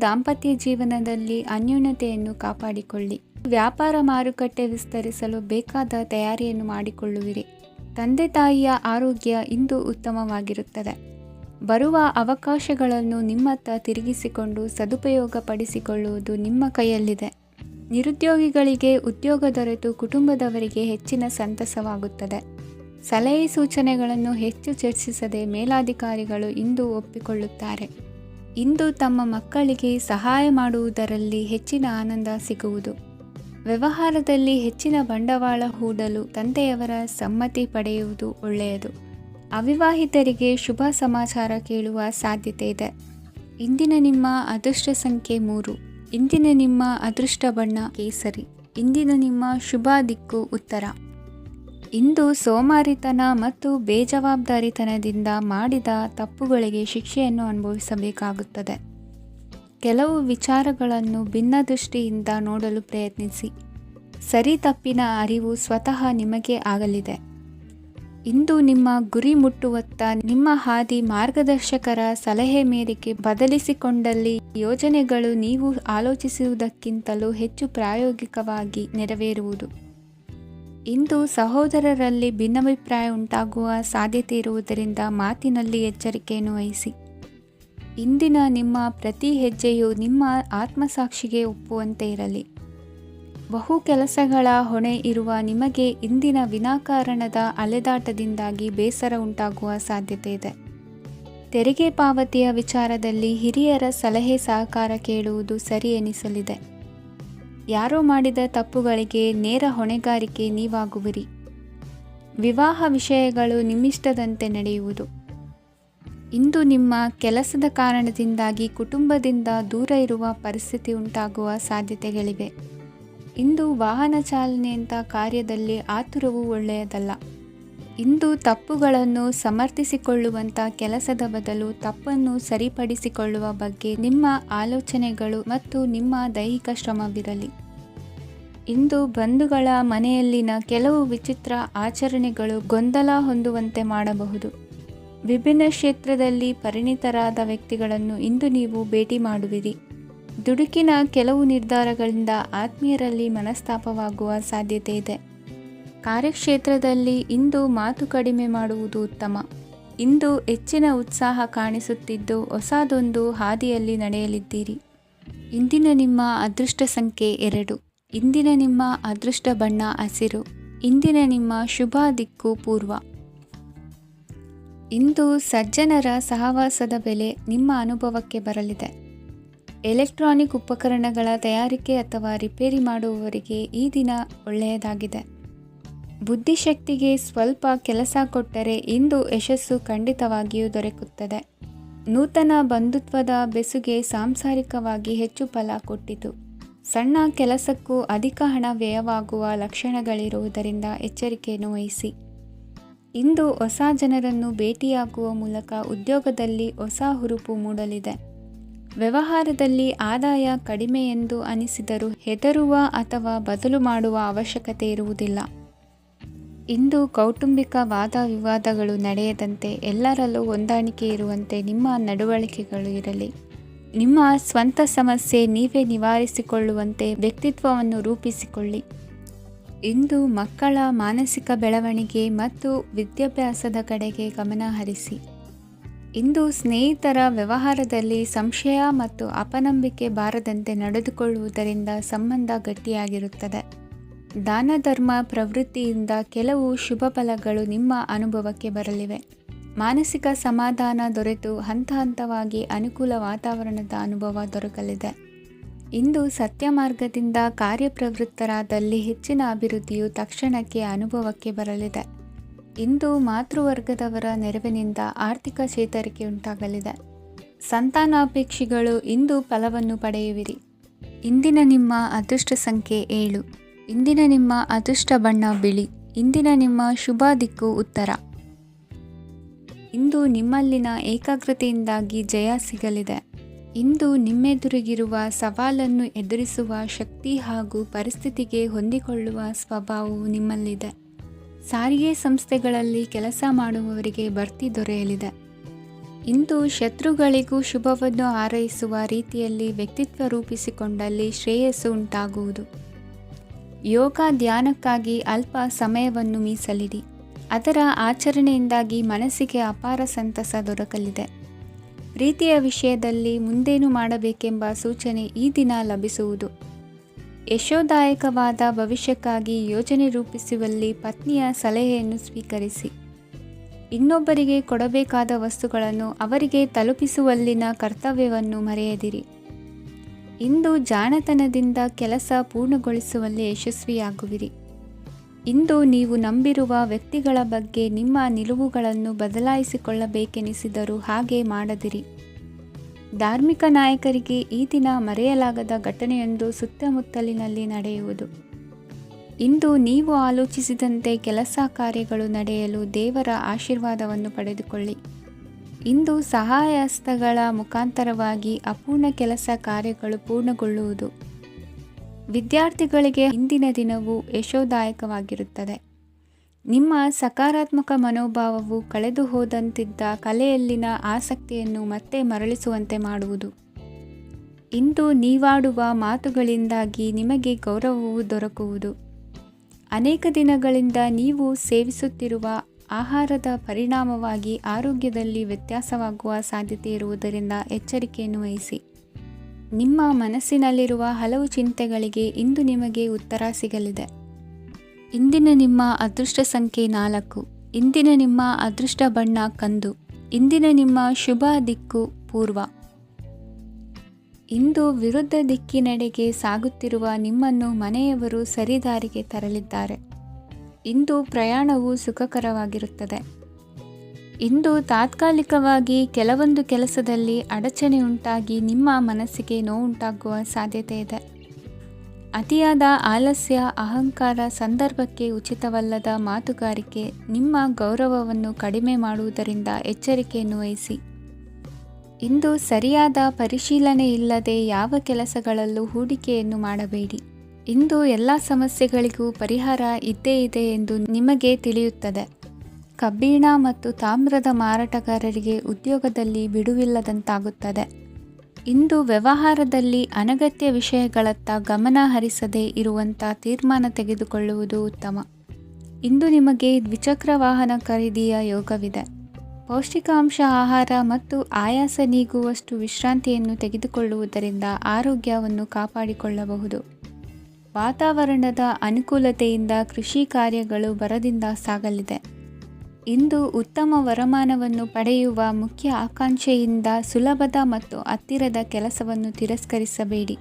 ದಾಂಪತ್ಯ ಜೀವನದಲ್ಲಿ ಅನ್ಯೋನ್ಯತೆಯನ್ನು ಕಾಪಾಡಿಕೊಳ್ಳಿ. ವ್ಯಾಪಾರ ಮಾರುಕಟ್ಟೆ ವಿಸ್ತರಿಸಲು ಬೇಕಾದ ತಯಾರಿಯನ್ನು ಮಾಡಿಕೊಳ್ಳುವಿರಿ. ತಂದೆ ತಾಯಿಯ ಆರೋಗ್ಯ ಇಂದು ಉತ್ತಮವಾಗಿರುತ್ತದೆ. ಬರುವ ಅವಕಾಶಗಳನ್ನು ನಿಮ್ಮತ್ತ ತಿರುಗಿಸಿಕೊಂಡು ಸದುಪಯೋಗಪಡಿಸಿಕೊಳ್ಳುವುದು ನಿಮ್ಮ ಕೈಯಲ್ಲಿದೆ. ನಿರುದ್ಯೋಗಿಗಳಿಗೆ ಉದ್ಯೋಗ ದೊರೆತು ಕುಟುಂಬದವರಿಗೆ ಹೆಚ್ಚಿನ ಸಂತಸವಾಗುತ್ತದೆ. ಸಲಹೆ ಸೂಚನೆಗಳನ್ನು ಹೆಚ್ಚು ಚರ್ಚಿಸದೆ ಮೇಲಾಧಿಕಾರಿಗಳು ಇಂದು ಒಪ್ಪಿಕೊಳ್ಳುತ್ತಾರೆ. ಇಂದು ತಮ್ಮ ಮಕ್ಕಳಿಗೆ ಸಹಾಯ ಮಾಡುವುದರಲ್ಲಿ ಹೆಚ್ಚಿನ ಆನಂದ ಸಿಗುವುದು. ವ್ಯವಹಾರದಲ್ಲಿ ಹೆಚ್ಚಿನ ಬಂಡವಾಳ ಹೂಡಲು ತಂದೆಯವರ ಸಮ್ಮತಿ ಪಡೆಯುವುದು ಒಳ್ಳೆಯದು. ಅವಿವಾಹಿತರಿಗೆ ಶುಭ ಸಮಾಚಾರ ಕೇಳುವ ಸಾಧ್ಯತೆ ಇದೆ. ಇಂದಿನ ನಿಮ್ಮ ಅದೃಷ್ಟ ಸಂಖ್ಯೆ 3. ಇಂದಿನ ನಿಮ್ಮ ಅದೃಷ್ಟ ಬಣ್ಣ ಕೇಸರಿ. ಇಂದಿನ ನಿಮ್ಮ ಶುಭ ದಿಕ್ಕು ಉತ್ತರ. ಇಂದು ಸೋಮಾರಿತನ ಮತ್ತು ಬೇಜವಾಬ್ದಾರಿತನದಿಂದ ಮಾಡಿದ ತಪ್ಪುಗಳಿಗೆ ಶಿಕ್ಷೆಯನ್ನು ಅನುಭವಿಸಬೇಕಾಗುತ್ತದೆ. ಕೆಲವು ವಿಚಾರಗಳನ್ನು ಭಿನ್ನ ದೃಷ್ಟಿಯಿಂದ ನೋಡಲು ಪ್ರಯತ್ನಿಸಿ. ಸರಿ ತಪ್ಪಿನ ಅರಿವು ಸ್ವತಃ ನಿಮಗೆ ಆಗಲಿದೆ. ಇಂದು ನಿಮ್ಮ ಗುರಿ ಮುಟ್ಟುವತ್ತ ನಿಮ್ಮ ಹಾದಿ ಮಾರ್ಗದರ್ಶಕರ ಸಲಹೆ ಮೇರೆಗೆ ಬದಲಿಸಿಕೊಂಡಲ್ಲಿ ಯೋಜನೆಗಳು ನೀವು ಆಲೋಚಿಸುವುದಕ್ಕಿಂತಲೂ ಹೆಚ್ಚು ಪ್ರಾಯೋಗಿಕವಾಗಿ ನೆರವೇರುವುದು. ಇಂದು ಸಹೋದರರಲ್ಲಿ ಭಿನ್ನಾಭಿಪ್ರಾಯ ಉಂಟಾಗುವ ಸಾಧ್ಯತೆ ಇರುವುದರಿಂದ ಮಾತಿನಲ್ಲಿ ಎಚ್ಚರಿಕೆಯನ್ನು ವಹಿಸಿ. ಇಂದಿನ ನಿಮ್ಮ ಪ್ರತಿ ಹೆಜ್ಜೆಯು ನಿಮ್ಮ ಆತ್ಮಸಾಕ್ಷಿಗೆ ಒಪ್ಪುವಂತೆ ಇರಲಿ. ಬಹು ಕೆಲಸಗಳ ಹೊಣೆ ಇರುವ ನಿಮಗೆ ಇಂದಿನ ವಿನಾಕಾರಣದ ಅಲೆದಾಟದಿಂದಾಗಿ ಬೇಸರ ಉಂಟಾಗುವ ಸಾಧ್ಯತೆ ಇದೆ. ತೆರಿಗೆ ಪಾವತಿಯ ವಿಚಾರದಲ್ಲಿ ಹಿರಿಯರ ಸಲಹೆ ಸಹಕಾರ ಕೇಳುವುದು ಸರಿ ಎನಿಸಲಿದೆ. ಯಾರೋ ಮಾಡಿದ ತಪ್ಪುಗಳಿಗೆ ನೇರ ಹೊಣೆಗಾರಿಕೆ ನೀವಾಗುವಿರಿ. ವಿವಾಹ ವಿಷಯಗಳು ನಿಮ್ಮಿಷ್ಟದಂತೆ ನಡೆಯುವುದು. ಇಂದು ನಿಮ್ಮ ಕೆಲಸದ ಕಾರಣದಿಂದಾಗಿ ಕುಟುಂಬದಿಂದ ದೂರ ಇರುವ ಪರಿಸ್ಥಿತಿ ಉಂಟಾಗುವ ಸಾಧ್ಯತೆಗಳಿವೆ. ಇಂದು ವಾಹನ ಚಾಲನೆಯಂಥ ಕಾರ್ಯದಲ್ಲಿ ಆತುರವು ಒಳ್ಳೆಯದಲ್ಲ. ಇಂದು ತಪ್ಪುಗಳನ್ನು ಸಮರ್ಥಿಸಿಕೊಳ್ಳುವಂಥ ಕೆಲಸದ ಬದಲು ತಪ್ಪನ್ನು ಸರಿಪಡಿಸಿಕೊಳ್ಳುವ ಬಗ್ಗೆ ನಿಮ್ಮ ಆಲೋಚನೆಗಳು ಮತ್ತು ನಿಮ್ಮ ದೈಹಿಕ ಶ್ರಮವಿರಲಿ. ಇಂದು ಬಂಧುಗಳ ಮನೆಯಲ್ಲಿನ ಕೆಲವು ವಿಚಿತ್ರ ಆಚರಣೆಗಳು ಗೊಂದಲ ಹೊಂದುವಂತೆ ಮಾಡಬಹುದು. ವಿಭಿನ್ನ ಕ್ಷೇತ್ರದಲ್ಲಿ ಪರಿಣಿತರಾದ ವ್ಯಕ್ತಿಗಳನ್ನು ಇಂದು ನೀವು ಭೇಟಿ ಮಾಡುವಿರಿ. ದುಡುಕಿನ ಕೆಲವು ನಿರ್ಧಾರಗಳಿಂದ ಆತ್ಮೀಯರಲ್ಲಿ ಮನಸ್ತಾಪವಾಗುವ ಸಾಧ್ಯತೆ ಇದೆ. ಕಾರ್ಯಕ್ಷೇತ್ರದಲ್ಲಿ ಇಂದು ಮಾತು ಕಡಿಮೆ ಮಾಡುವುದು ಉತ್ತಮ. ಇಂದು ಹೆಚ್ಚಿನ ಉತ್ಸಾಹ ಕಾಣಿಸುತ್ತಿದ್ದು ಹೊಸದೊಂದು ಹಾದಿಯಲ್ಲಿ ನಡೆಯಲಿದ್ದೀರಿ. ಇಂದಿನ ನಿಮ್ಮ ಅದೃಷ್ಟ ಸಂಖ್ಯೆ 2. ಇಂದಿನ ನಿಮ್ಮ ಅದೃಷ್ಟ ಬಣ್ಣ ಹಸಿರು. ಇಂದಿನ ನಿಮ್ಮ ಶುಭ ದಿಕ್ಕು ಪೂರ್ವ. ಇಂದು ಸಜ್ಜನರ ಸಹವಾಸದ ಬೆಲೆ ನಿಮ್ಮ ಅನುಭವಕ್ಕೆ ಬರಲಿದೆ. ಎಲೆಕ್ಟ್ರಾನಿಕ್ ಉಪಕರಣಗಳ ತಯಾರಿಕೆ ಅಥವಾ ರಿಪೇರಿ ಮಾಡುವವರಿಗೆ ಈ ದಿನ ಒಳ್ಳೆಯದಾಗಿದೆ. ಬುದ್ಧಿಶಕ್ತಿಗೆ ಸ್ವಲ್ಪ ಕೆಲಸ ಕೊಟ್ಟರೆ ಇಂದು ಯಶಸ್ಸು ಖಂಡಿತವಾಗಿಯೂ ದೊರಕುತ್ತದೆ. ನೂತನ ಬಂಧುತ್ವದ ಬೆಸುಗೆ ಸಾಂಸಾರಿಕವಾಗಿ ಹೆಚ್ಚು ಫಲ ಕೊಟ್ಟಿತು. ಸಣ್ಣ ಕೆಲಸಕ್ಕೂ ಅಧಿಕ ಹಣ ವ್ಯಯವಾಗುವ ಲಕ್ಷಣಗಳಿರುವುದರಿಂದ ಎಚ್ಚರಿಕೆಯನ್ನು ವಹಿಸಿ. ಇಂದು ಹೊಸ ಜನರನ್ನು ಭೇಟಿಯಾಗುವ ಮೂಲಕ ಉದ್ಯೋಗದಲ್ಲಿ ಹೊಸ ಹುರುಪು ಮೂಡಲಿದೆ. ವ್ಯವಹಾರದಲ್ಲಿ ಆದಾಯ ಕಡಿಮೆ ಎಂದು ಅನಿಸಿದರೂ ಹೆದರುವ ಅಥವಾ ಬದಲು ಮಾಡುವ ಅವಶ್ಯಕತೆ ಇರುವುದಿಲ್ಲ. ಇಂದು ಕೌಟುಂಬಿಕ ವಾದ ವಿವಾದಗಳು ನಡೆಯದಂತೆ ಎಲ್ಲರಲ್ಲೂ ಹೊಂದಾಣಿಕೆ ಇರುವಂತೆ ನಿಮ್ಮ ನಡವಳಿಕೆಗಳು ಇರಲಿ. ನಿಮ್ಮ ಸ್ವಂತ ಸಮಸ್ಯೆ ನೀವೇ ನಿವಾರಿಸಿಕೊಳ್ಳುವಂತೆ ವ್ಯಕ್ತಿತ್ವವನ್ನು ರೂಪಿಸಿಕೊಳ್ಳಿ. ಇಂದು ಮಕ್ಕಳ ಮಾನಸಿಕ ಬೆಳವಣಿಗೆ ಮತ್ತು ವಿದ್ಯಾಭ್ಯಾಸದ ಕಡೆಗೆ ಗಮನ ಹರಿಸಿ. ಇಂದು ಸ್ನೇಹಿತರ ವ್ಯವಹಾರದಲ್ಲಿ ಸಂಶಯ ಮತ್ತು ಅಪನಂಬಿಕೆ ಬಾರದಂತೆ ನಡೆದುಕೊಳ್ಳುವುದರಿಂದ ಸಂಬಂಧ ಗಟ್ಟಿಯಾಗಿರುತ್ತದೆ. ದಾನ ಧರ್ಮ ಪ್ರವೃತ್ತಿಯಿಂದ ಕೆಲವು ಶುಭ ಫಲಗಳು ನಿಮ್ಮ ಅನುಭವಕ್ಕೆ ಬರಲಿವೆ. ಮಾನಸಿಕ ಸಮಾಧಾನ ದೊರೆತು ಹಂತ ಹಂತವಾಗಿ ಅನುಕೂಲ ವಾತಾವರಣದ ಅನುಭವ ದೊರಕಲಿದೆ. ಇಂದು ಸತ್ಯ ಮಾರ್ಗದಿಂದ ಕಾರ್ಯಪ್ರವೃತ್ತರಾದಲ್ಲಿ ಹೆಚ್ಚಿನ ಅಭಿವೃದ್ಧಿಯು ತಕ್ಷಣಕ್ಕೆ ಅನುಭವಕ್ಕೆ ಬರಲಿದೆ. ಇಂದು ಮಾತೃವರ್ಗದವರ ನೆರವಿನಿಂದ ಆರ್ಥಿಕ ಚೇತರಿಕೆ ಉಂಟಾಗಲಿದೆ. ಸಂತಾನಾಪೇಕ್ಷಿಗಳು ಇಂದು ಫಲವನ್ನು ಪಡೆಯುವಿರಿ. ಇಂದಿನ ನಿಮ್ಮ ಅದೃಷ್ಟ ಸಂಖ್ಯೆ 7. ಇಂದಿನ ನಿಮ್ಮ ಅದೃಷ್ಟ ಬಣ್ಣ ಬಿಳಿ. ಇಂದಿನ ನಿಮ್ಮ ಶುಭ ದಿಕ್ಕು ಉತ್ತರ. ಇಂದು ನಿಮ್ಮಲ್ಲಿನ ಏಕಾಗ್ರತೆಯಿಂದಾಗಿ ಜಯ ಸಿಗಲಿದೆ. ಇಂದು ನಿಮ್ಮೆದುರಿಗಿರುವ ಸವಾಲನ್ನು ಎದುರಿಸುವ ಶಕ್ತಿ ಹಾಗೂ ಪರಿಸ್ಥಿತಿಗೆ ಹೊಂದಿಕೊಳ್ಳುವ ಸ್ವಭಾವವು ನಿಮ್ಮಲ್ಲಿದೆ. ಸಾರಿಗೆ ಸಂಸ್ಥೆಗಳಲ್ಲಿ ಕೆಲಸ ಮಾಡುವವರಿಗೆ ಬಡ್ತಿ ದೊರೆಯಲಿದೆ. ಇಂದು ಶತ್ರುಗಳಿಗೂ ಶುಭವನ್ನು ಹಾರೈಸುವ ರೀತಿಯಲ್ಲಿ ವ್ಯಕ್ತಿತ್ವ ರೂಪಿಸಿಕೊಂಡಲ್ಲಿ ಶ್ರೇಯಸ್ಸು ಉಂಟಾಗುವುದು. ಯೋಗ ಧ್ಯಾನಕ್ಕಾಗಿ ಅಲ್ಪ ಸಮಯವನ್ನು ಮೀಸಲಿಡಿ. ಅದರ ಆಚರಣೆಯಿಂದಾಗಿ ಮನಸ್ಸಿಗೆ ಅಪಾರ ಸಂತಸ ದೊರಕಲಿದೆ. ಪ್ರೀತಿಯ ವಿಷಯದಲ್ಲಿ ಮುಂದೇನು ಮಾಡಬೇಕೆಂಬ ಸೂಚನೆ ಈ ದಿನ ಲಭಿಸುವುದು. ಯಶೋದಾಯಕವಾದ ಭವಿಷ್ಯಕ್ಕಾಗಿ ಯೋಜನೆ ರೂಪಿಸುವಲ್ಲಿ ಪತ್ನಿಯ ಸಲಹೆಯನ್ನು ಸ್ವೀಕರಿಸಿ. ಇನ್ನೊಬ್ಬರಿಗೆ ಕೊಡಬೇಕಾದ ವಸ್ತುಗಳನ್ನು ಅವರಿಗೆ ತಲುಪಿಸುವಲ್ಲಿನ ಕರ್ತವ್ಯವನ್ನು ಮರೆಯದಿರಿ. ಇಂದು ಜಾಣತನದಿಂದ ಕೆಲಸ ಪೂರ್ಣಗೊಳಿಸುವಲ್ಲಿ ಯಶಸ್ವಿಯಾಗುವಿರಿ. ಇಂದು ನೀವು ನಂಬಿರುವ ವ್ಯಕ್ತಿಗಳ ಬಗ್ಗೆ ನಿಮ್ಮ ನಿಲುವುಗಳನ್ನು ಬದಲಾಯಿಸಿಕೊಳ್ಳಬೇಕೆನಿಸಿದರೂ ಹಾಗೆ ಮಾಡದಿರಿ. ಧಾರ್ಮಿಕ ನಾಯಕರಿಗೆ ಈ ದಿನ ಮರೆಯಲಾಗದ ಘಟನೆಯೊಂದು ಸುತ್ತಮುತ್ತಲಿನಲ್ಲಿ ನಡೆಯುವುದು. ಇಂದು ನೀವು ಆಲೋಚಿಸಿದಂತೆ ಕೆಲಸ ಕಾರ್ಯಗಳು ನಡೆಯಲು ದೇವರ ಆಶೀರ್ವಾದವನ್ನು ಪಡೆದುಕೊಳ್ಳಿ. ಇಂದು ಸಹಾಯ ಹಸ್ತಗಳ ಮುಖಾಂತರವಾಗಿ ಅಪೂರ್ಣ ಕೆಲಸ ಕಾರ್ಯಗಳು ಪೂರ್ಣಗೊಳ್ಳುವುದು. ವಿದ್ಯಾರ್ಥಿಗಳಿಗೆ ಇಂದಿನ ದಿನವು ಯಶೋದಾಯಕವಾಗಿರುತ್ತದೆ. ನಿಮ್ಮ ಸಕಾರಾತ್ಮಕ ಮನೋಭಾವವು ಕಳೆದು ಹೋದಂತಿದ್ದ ಕಲೆಯಲ್ಲಿನ ಆಸಕ್ತಿಯನ್ನು ಮತ್ತೆ ಮರಳಿಸುವಂತೆ ಮಾಡುವುದು. ಇಂದು ನೀವಾಡುವ ಮಾತುಗಳಿಂದಾಗಿ ನಿಮಗೆ ಗೌರವವು ದೊರಕುವುದು. ಅನೇಕ ದಿನಗಳಿಂದ ನೀವು ಸೇವಿಸುತ್ತಿರುವ ಆಹಾರದ ಪರಿಣಾಮವಾಗಿ ಆರೋಗ್ಯದಲ್ಲಿ ವ್ಯತ್ಯಾಸವಾಗುವ ಸಾಧ್ಯತೆ ಇರುವುದರಿಂದ ಎಚ್ಚರಿಕೆಯನ್ನು ವಹಿಸಿ. ನಿಮ್ಮ ಮನಸ್ಸಿನಲ್ಲಿರುವ ಹಲವು ಚಿಂತೆಗಳಿಗೆ ಇಂದು ನಿಮಗೆ ಉತ್ತರ ಸಿಗಲಿದೆ. ಇಂದಿನ ನಿಮ್ಮ ಅದೃಷ್ಟ ಸಂಖ್ಯೆ 4. ಇಂದಿನ ನಿಮ್ಮ ಅದೃಷ್ಟ ಬಣ್ಣ ಕಂದು. ಇಂದಿನ ನಿಮ್ಮ ಶುಭ ದಿಕ್ಕು ಪೂರ್ವ. ಇಂದು ವಿರುದ್ಧ ದಿಕ್ಕಿನೆಡೆಗೆ ಸಾಗುತ್ತಿರುವ ನಿಮ್ಮನ್ನು ಮನೆಯವರು ಸರಿದಾರಿಗೆ ತರಲಿದ್ದಾರೆ. ಇಂದು ಪ್ರಯಾಣವು ಸುಖಕರವಾಗಿರುತ್ತದೆ. ಇಂದು ತಾತ್ಕಾಲಿಕವಾಗಿ ಕೆಲವೊಂದು ಕೆಲಸದಲ್ಲಿ ಅಡಚಣೆ ಉಂಟಾಗಿ ನಿಮ್ಮ ಮನಸ್ಸಿಗೆ ನೋವುಂಟಾಗುವ ಸಾಧ್ಯತೆ ಇದೆ. ಅತಿಯಾದ ಆಲಸ್ಯ, ಅಹಂಕಾರ, ಸಂದರ್ಭಕ್ಕೆ ಉಚಿತವಲ್ಲದ ಮಾತುಗಾರಿಕೆ ನಿಮ್ಮ ಗೌರವವನ್ನು ಕಡಿಮೆ ಮಾಡುವುದರಿಂದ ಎಚ್ಚರಿಕೆಯನ್ನು ವಹಿಸಿ. ಇಂದು ಸರಿಯಾದ ಪರಿಶೀಲನೆ ಇಲ್ಲದೆ ಯಾವ ಕೆಲಸಗಳಲ್ಲೂ ಹೂಡಿಕೆಯನ್ನು ಮಾಡಬೇಡಿ. ಇಂದು ಎಲ್ಲ ಸಮಸ್ಯೆಗಳಿಗೂ ಪರಿಹಾರ ಇದ್ದೇ ಇದೆ ಎಂದು ನಿಮಗೆ ತಿಳಿಯುತ್ತದೆ. ಕಬ್ಬಿಣ ಮತ್ತು ತಾಮ್ರದ ಮಾರಾಟಗಾರರಿಗೆ ಉದ್ಯೋಗದಲ್ಲಿ ಬಿಡುವಿಲ್ಲದಂತಾಗುತ್ತದೆ. ಇಂದು ವ್ಯವಹಾರದಲ್ಲಿ ಅನಗತ್ಯ ವಿಷಯಗಳತ್ತ ಗಮನ ಹರಿಸದೇ ಇರುವಂಥ ತೀರ್ಮಾನ ತೆಗೆದುಕೊಳ್ಳುವುದು ಉತ್ತಮ. ಇಂದು ನಿಮಗೆ ದ್ವಿಚಕ್ರ ವಾಹನ ಖರೀದಿಯ ಯೋಗವಿದೆ. ಪೌಷ್ಟಿಕಾಂಶ ಆಹಾರ ಮತ್ತು ಆಯಾಸ ನೀಗುವಷ್ಟು ವಿಶ್ರಾಂತಿಯನ್ನು ತೆಗೆದುಕೊಳ್ಳುವುದರಿಂದ ಆರೋಗ್ಯವನ್ನು ಕಾಪಾಡಿಕೊಳ್ಳಬಹುದು. ವಾತಾವರಣದ ಅನುಕೂಲತೆಯಿಂದ ಕೃಷಿ ಕಾರ್ಯಗಳು ಬರದಿಂದ ಸಾಗಲಿದೆ. ಇಂದು ಉತ್ತಮ ವರಮಾನವನ್ನು ಪಡೆಯುವ ಮುಖ್ಯ ಆಕಾಂಕ್ಷೆಯಿಂದ ಸುಲಭದ ಮತ್ತು ಹತ್ತಿರದ ಕೆಲಸವನ್ನು ತಿರಸ್ಕರಿಸಬೇಡಿ.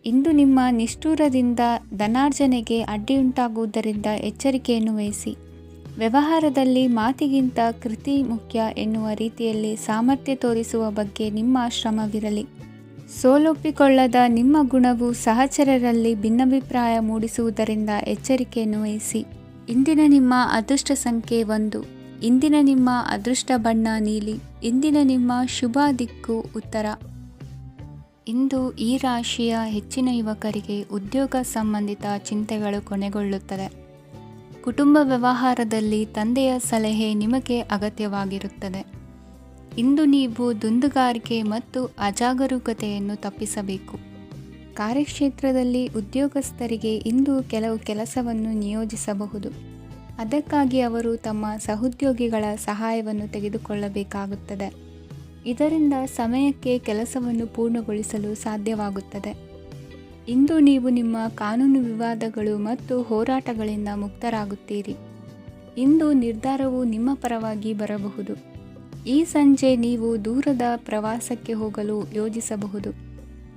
ಇಂದು ನಿಮ್ಮ ನಿಷ್ಠುರದಿಂದ ಧನಾರ್ಜನೆಗೆ ಅಡ್ಡಿಯುಂಟಾಗುವುದರಿಂದ ಎಚ್ಚರಿಕೆಯನ್ನು ವಹಿಸಿ. ವ್ಯವಹಾರದಲ್ಲಿ ಮಾತಿಗಿಂತ ಕೃತಿ ಮುಖ್ಯ ಎನ್ನುವ ರೀತಿಯಲ್ಲಿ ಸಾಮರ್ಥ್ಯ ತೋರಿಸುವ ಬಗ್ಗೆ ನಿಮ್ಮ ಶ್ರಮವಿರಲಿ. ಸೋಲೊಪ್ಪಿಕೊಳ್ಳದ ನಿಮ್ಮ ಗುಣವು ಸಹಚರರಲ್ಲಿ ಭಿನ್ನಾಭಿಪ್ರಾಯ ಮೂಡಿಸುವುದರಿಂದ ಎಚ್ಚರಿಕೆಯನ್ನು ವಹಿಸಿ. ಇಂದಿನ ನಿಮ್ಮ ಅದೃಷ್ಟ ಸಂಖ್ಯೆ 1. ಇಂದಿನ ನಿಮ್ಮ ಅದೃಷ್ಟ ಬಣ್ಣ ನೀಲಿ. ಇಂದಿನ ನಿಮ್ಮ ಶುಭ ದಿಕ್ಕು ಉತ್ತರ. ಇಂದು ಈ ರಾಶಿಯ ಹೆಚ್ಚಿನ ಯುವಕರಿಗೆ ಉದ್ಯೋಗ ಸಂಬಂಧಿತ ಚಿಂತೆಗಳು ಕೊನೆಗೊಳ್ಳುತ್ತದೆ. ಕುಟುಂಬ ವ್ಯವಹಾರದಲ್ಲಿ ತಂದೆಯ ಸಲಹೆ ನಿಮಗೆ ಅಗತ್ಯವಾಗಿರುತ್ತದೆ. ಇಂದು ನೀವು ದುಂದುಗಾರಿಕೆ ಮತ್ತು ಅಜಾಗರೂಕತೆಯನ್ನು ತಪ್ಪಿಸಬೇಕು. ಕಾರ್ಯಕ್ಷೇತ್ರದಲ್ಲಿ ಉದ್ಯೋಗಸ್ಥರಿಗೆ ಇಂದು ಕೆಲವು ಕೆಲಸವನ್ನು ನಿಯೋಜಿಸಬಹುದು. ಅದಕ್ಕಾಗಿ ಅವರು ತಮ್ಮ ಸಹೋದ್ಯೋಗಿಗಳ ಸಹಾಯವನ್ನು ತೆಗೆದುಕೊಳ್ಳಬೇಕಾಗುತ್ತದೆ. ಇದರಿಂದ ಸಮಯಕ್ಕೆ ಕೆಲಸವನ್ನು ಪೂರ್ಣಗೊಳಿಸಲು ಸಾಧ್ಯವಾಗುತ್ತದೆ. ಇಂದು ನೀವು ನಿಮ್ಮ ಕಾನೂನು ವಿವಾದಗಳು ಮತ್ತು ಹೋರಾಟಗಳಿಂದ ಮುಕ್ತರಾಗುತ್ತೀರಿ. ಇಂದು ನಿರ್ಧಾರವು ನಿಮ್ಮ ಪರವಾಗಿ ಬರಬಹುದು. ಈ ಸಂಜೆ ನೀವು ದೂರದ ಪ್ರವಾಸಕ್ಕೆ ಹೋಗಲು ಯೋಜಿಸಬಹುದು.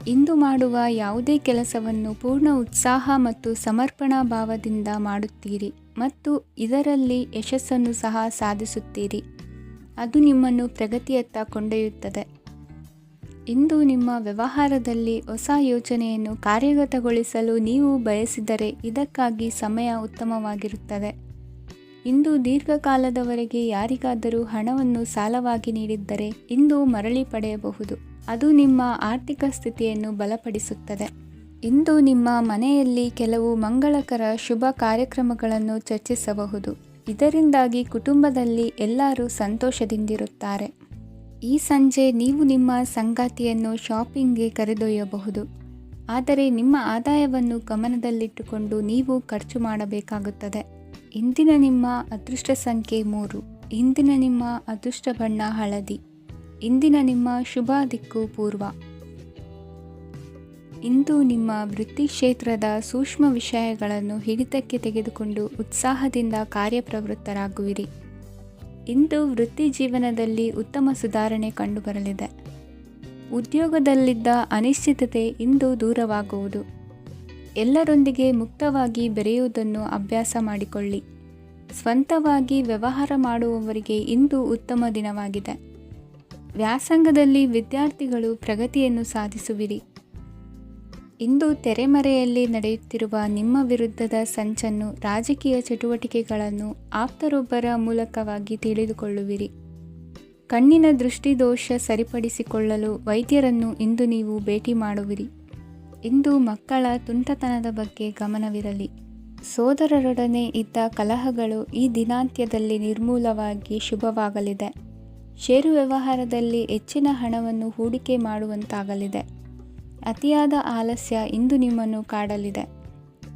ಇಂದು ಮಾಡುವ ಯಾವುದೇ ಕೆಲಸವನ್ನು ಪೂರ್ಣ ಉತ್ಸಾಹ ಮತ್ತು ಸಮರ್ಪಣಾ ಭಾವದಿಂದ ಮಾಡುತ್ತೀರಿ ಮತ್ತು ಇದರಲ್ಲಿ ಯಶಸ್ಸನ್ನು ಸಹ ಸಾಧಿಸುತ್ತೀರಿ. ಅದು ನಿಮ್ಮನ್ನು ಪ್ರಗತಿಯತ್ತ ಕೊಂಡೊಯ್ಯುತ್ತದೆ. ಇಂದು ನಿಮ್ಮ ವ್ಯವಹಾರದಲ್ಲಿ ಹೊಸ ಯೋಜನೆಯನ್ನು ಕಾರ್ಯಗತಗೊಳಿಸಲು ನೀವು ಬಯಸಿದರೆ ಇದಕ್ಕಾಗಿ ಸಮಯ ಉತ್ತಮವಾಗಿರುತ್ತದೆ. ಇಂದು ದೀರ್ಘಕಾಲದವರೆಗೆ ಯಾರಿಗಾದರೂ ಹಣವನ್ನು ಸಾಲವಾಗಿ ನೀಡಿದ್ದರೆ ಇಂದು ಮರಳಿ ಪಡೆಯಬಹುದು. ಅದು ನಿಮ್ಮ ಆರ್ಥಿಕ ಸ್ಥಿತಿಯನ್ನು ಬಲಪಡಿಸುತ್ತದೆ. ಇಂದು ನಿಮ್ಮ ಮನೆಯಲ್ಲಿ ಕೆಲವು ಮಂಗಳಕರ ಶುಭ ಕಾರ್ಯಕ್ರಮಗಳನ್ನು ಚರ್ಚಿಸಬಹುದು. ಇದರಿಂದಾಗಿ ಕುಟುಂಬದಲ್ಲಿ ಎಲ್ಲರೂ ಸಂತೋಷದಿಂದಿರುತ್ತಾರೆ. ಈ ಸಂಜೆ ನೀವು ನಿಮ್ಮ ಸಂಗಾತಿಯನ್ನು ಶಾಪಿಂಗ್ಗೆ ಕರೆದೊಯ್ಯಬಹುದು. ಆದರೆ ನಿಮ್ಮ ಆದಾಯವನ್ನು ಗಮನದಲ್ಲಿಟ್ಟುಕೊಂಡು ನೀವು ಖರ್ಚು ಮಾಡಬೇಕಾಗುತ್ತದೆ. ಇಂದಿನ ನಿಮ್ಮ ಅದೃಷ್ಟ ಸಂಖ್ಯೆ 3. ಇಂದಿನ ನಿಮ್ಮ ಅದೃಷ್ಟ ಬಣ್ಣ ಹಳದಿ. ಇಂದಿನ ನಿಮ್ಮ ಶುಭ ದಿಕ್ಕು ಪೂರ್ವ. ಇಂದು ನಿಮ್ಮ ವೃತ್ತಿ ಕ್ಷೇತ್ರದ ಸೂಕ್ಷ್ಮ ವಿಷಯಗಳನ್ನು ಹಿಡಿತಕ್ಕೆ ತೆಗೆದುಕೊಂಡು ಉತ್ಸಾಹದಿಂದ ಕಾರ್ಯಪ್ರವೃತ್ತರಾಗುವಿರಿ. ಇಂದು ವೃತ್ತಿ ಜೀವನದಲ್ಲಿ ಉತ್ತಮ ಸುಧಾರಣೆ ಕಂಡುಬರಲಿದೆ. ಉದ್ಯೋಗದಲ್ಲಿದ್ದ ಅನಿಶ್ಚಿತತೆ ಇಂದು ದೂರವಾಗುವುದು. ಎಲ್ಲರೊಂದಿಗೆ ಮುಕ್ತವಾಗಿ ಬೆರೆಯುವುದನ್ನು ಅಭ್ಯಾಸ ಮಾಡಿಕೊಳ್ಳಿ. ಸ್ವಂತವಾಗಿ ವ್ಯವಹಾರ ಮಾಡುವವರಿಗೆ ಇಂದು ಉತ್ತಮ ದಿನವಾಗಿದೆ. ವ್ಯಾಸಂಗದಲ್ಲಿ ವಿದ್ಯಾರ್ಥಿಗಳು ಪ್ರಗತಿಯನ್ನು ಸಾಧಿಸುವಿರಿ. ಇಂದು ತೆರೆಮರೆಯಲ್ಲಿ ನಡೆಯುತ್ತಿರುವ ನಿಮ್ಮ ವಿರುದ್ಧದ ಸಂಚನ್ನು, ರಾಜಕೀಯ ಚಟುವಟಿಕೆಗಳನ್ನು ಆಪ್ತರೊಬ್ಬರ ಮೂಲಕವಾಗಿ ತಿಳಿದುಕೊಳ್ಳುವಿರಿ. ಕಣ್ಣಿನ ದೃಷ್ಟಿದೋಷ ಸರಿಪಡಿಸಿಕೊಳ್ಳಲು ವೈದ್ಯರನ್ನು ಇಂದು ನೀವು ಭೇಟಿ ಮಾಡುವಿರಿ. ಇಂದು ಮಕ್ಕಳ ತುಂಟತನದ ಬಗ್ಗೆ ಗಮನವಿರಲಿ. ಸೋದರರೊಡನೆ ಇದ್ದ ಕಲಹಗಳು ಈ ದಿನಾಂತ್ಯದಲ್ಲಿ ನಿರ್ಮೂಲವಾಗಿ ಶುಭವಾಗಲಿದೆ. ಷೇರು ವ್ಯವಹಾರದಲ್ಲಿ ಹೆಚ್ಚಿನ ಹಣವನ್ನು ಹೂಡಿಕೆ ಮಾಡುವಂತಾಗಲಿದೆ. ಅತಿಯಾದ ಆಲಸ್ಯ ಇಂದು ನಿಮ್ಮನ್ನು ಕಾಡಲಿದೆ.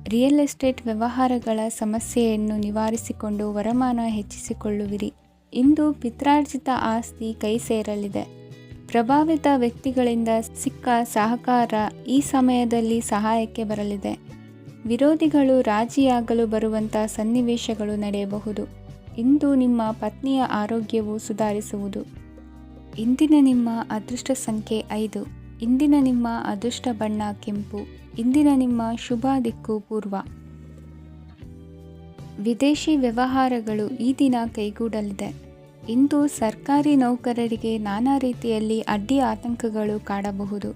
ರಿಯಲ್ ಎಸ್ಟೇಟ್ ವ್ಯವಹಾರಗಳ ಸಮಸ್ಯೆಯನ್ನು ನಿವಾರಿಸಿಕೊಂಡು ವರಮಾನ ಹೆಚ್ಚಿಸಿಕೊಳ್ಳುವಿರಿ. ಇಂದು ಪಿತ್ರಾರ್ಜಿತ ಆಸ್ತಿ ಕೈ ಸೇರಲಿದೆ. ಪ್ರಭಾವಿತ ವ್ಯಕ್ತಿಗಳಿಂದ ಸಿಕ್ಕ ಸಹಕಾರ ಈ ಸಮಯದಲ್ಲಿ ಸಹಾಯಕ್ಕೆ ಬರಲಿದೆ. ವಿರೋಧಿಗಳು ರಾಜಿಯಾಗಲು ಬರುವಂಥ ಸನ್ನಿವೇಶಗಳು ನಡೆಯಬಹುದು. ಇಂದು ನಿಮ್ಮ ಪತ್ನಿಯ ಆರೋಗ್ಯವು ಸುಧಾರಿಸುವುದು. ಇಂದಿನ ನಿಮ್ಮ ಅದೃಷ್ಟ ಸಂಖ್ಯೆ 5. ಇಂದಿನ ನಿಮ್ಮ ಅದೃಷ್ಟ ಬಣ್ಣ ಕೆಂಪು. ಇಂದಿನ ನಿಮ್ಮ ಶುಭ ದಿಕ್ಕು ಪೂರ್ವ. ವಿದೇಶಿ ವ್ಯವಹಾರಗಳು ಈ ದಿನ ಕೈಗೂಡಲಿದೆ. ಇಂದು ಸರ್ಕಾರಿ ನೌಕರರಿಗೆ ನಾನಾ ರೀತಿಯಲ್ಲಿ ಅಡ್ಡಿ ಆತಂಕಗಳು ಕಾಡಬಹುದು.